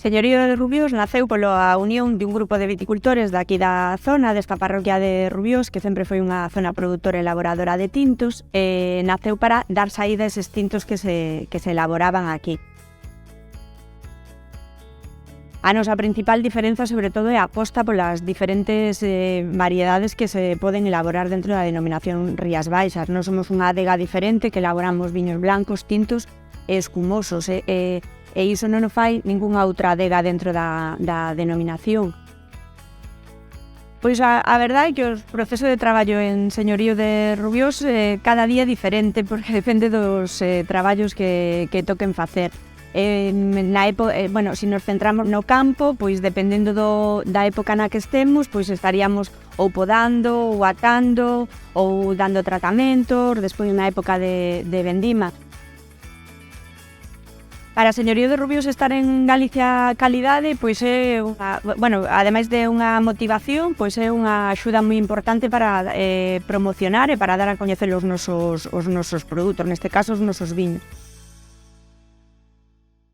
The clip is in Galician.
Señorío de Rubiós naceu pola unión de un grupo de viticultores daqui da zona, desta parroquia de Rubiós, que sempre foi unha zona produtora e elaboradora de tintos, e naceu para dar saída a eses tintos que se elaboraban aquí. A nosa principal diferenza, sobre todo, é a aposta polas diferentes variedades que se poden elaborar dentro da denominación Rías Baixas. Nós somos unha adega diferente que elaboramos viños blancos, tintos e escumosos, e iso non o fai ningunha outra adega dentro da denominación. Pois a verdade é que o proceso de traballo en Señorío de Rubiós cada día é diferente, porque depende dos traballos que toquen facer. Se nos centramos no campo, pois dependendo da época na que estemos, pois estaríamos ou podando, ou atando, ou dando tratamentos, despois na época de vendima. Para Señorío de Rubiós estar en Galicia calidade, pois é ademais de unha motivación, pois é unha axuda moi importante para promocionar e para dar a coñecer os nosos produtos, neste caso os nosos viños.